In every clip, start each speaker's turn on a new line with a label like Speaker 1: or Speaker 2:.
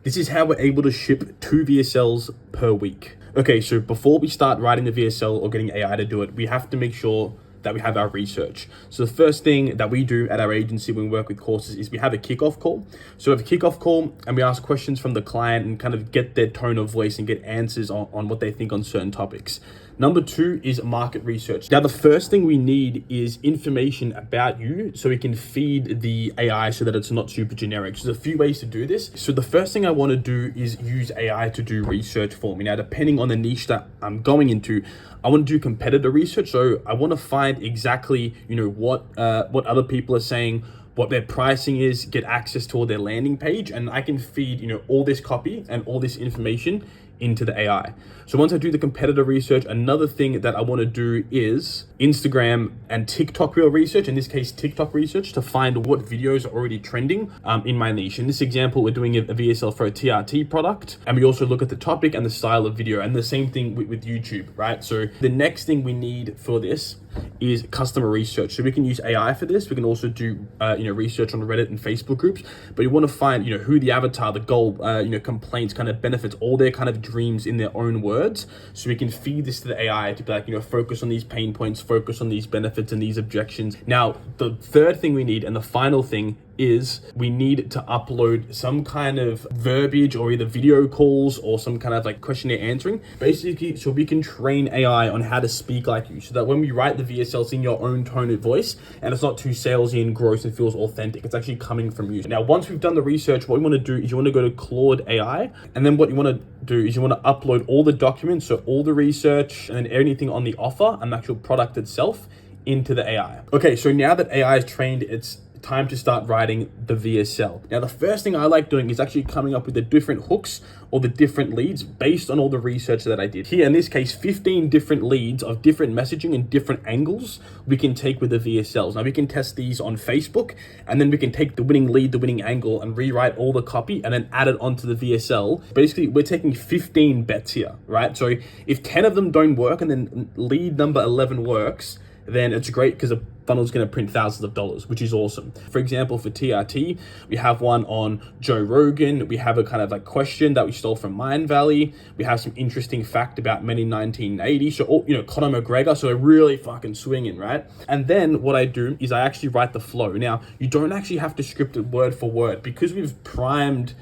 Speaker 1: This is how we're able to ship 2 VSLs per week. Okay, so before we start writing the VSL or getting AI to do it, we have to make sure that we have our research. So the first thing that we do at our agency when we work with courses is we have a kickoff call. So we have a kickoff call and we ask questions from the client and kind of get their tone of voice and get answers on what they think on certain topics. Number 2 is market research. Now, the first thing we need is information about you so we can feed the AI so that it's not super generic. So there's a few ways to do this. So the first thing I want to do is use AI to do research for me. Now, depending on the niche that I'm going into, I want to do competitor research. So I want to find exactly, what other people are saying, what their pricing is, get access to all their landing page, and I can feed, all this copy and all this information into the AI. So once I do the competitor research, another thing that I want to do is Instagram and TikTok reel research, in this case, TikTok research, to find what videos are already trending in my niche. In this example, we're doing a VSL for a TRT product, and we also look at the topic and the style of video, and the same thing with YouTube, right? So the next thing we need for this is customer research. So we can use AI for this. We can also do, research on Reddit and Facebook groups, but you want to find, who the avatar, the goal, complaints, kind of benefits, all their kind of dreams in their own words. So we can feed this to the AI to be like, focus on these pain points, focus on these benefits and these objections. Now, the third thing we need and the final thing is we need to upload some kind of verbiage or either video calls or some kind of like questionnaire answering, basically so we can train AI on how to speak like you, so that when we write the VSLs in your own tone of voice and it's not too salesy and gross and feels authentic, it's actually coming from you. Now, once we've done the research, what we want to do is you want to go to Claude AI, and then what you want to do is you want to upload all the documents, so all the research and then anything on the offer and the actual product itself into the AI. Okay, so now that AI is trained, it's time to start writing the VSL. Now, the first thing I like doing is actually coming up with the different hooks or the different leads based on all the research that I did. Here, in this case, 15 different leads of different messaging and different angles we can take with the VSLs. Now, we can test these on Facebook, and then we can take the winning lead, the winning angle, and rewrite all the copy and then add it onto the VSL. Basically, we're taking 15 bets here, right? So if 10 of them don't work and then lead number 11 works, then it's great because the funnel is going to print thousands of dollars, which is awesome. For example, for TRT, we have one on Joe Rogan. We have a kind of like question that we stole from Mind Valley. We have some interesting fact about men in 1980. So, Conor McGregor. So we're really fucking swinging, right? And then what I do is I actually write the flow. Now, you don't actually have to script it word for word because we've primed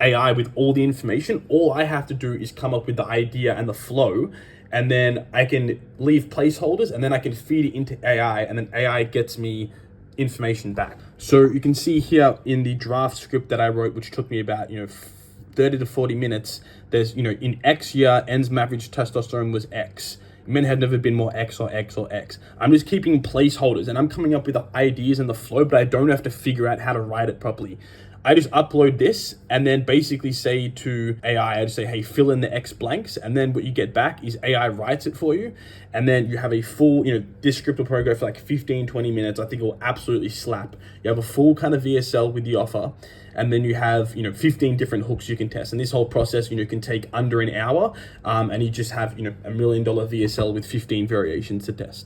Speaker 1: AI with all the information. All I have to do is come up with the idea and the flow, and then I can leave placeholders, and then I can feed it into AI, and then AI gets me information back. So you can see here in the draft script that I wrote, which took me about 30 to 40 minutes, there's in X year, ends average testosterone was X. Men have never been more X or X or X. I'm just keeping placeholders and I'm coming up with the ideas and the flow, but I don't have to figure out how to write it properly. I just upload this and then basically say to AI, I just say, hey, fill in the X blanks. And then what you get back is AI writes it for you. And then you have a full, this script will probably go for like 15, 20 minutes. I think it will absolutely slap. You have a full kind of VSL with the offer. And then you have, 15 different hooks you can test. And this whole process, can take under an hour. And you just have, $1 million VSL with 15 variations to test.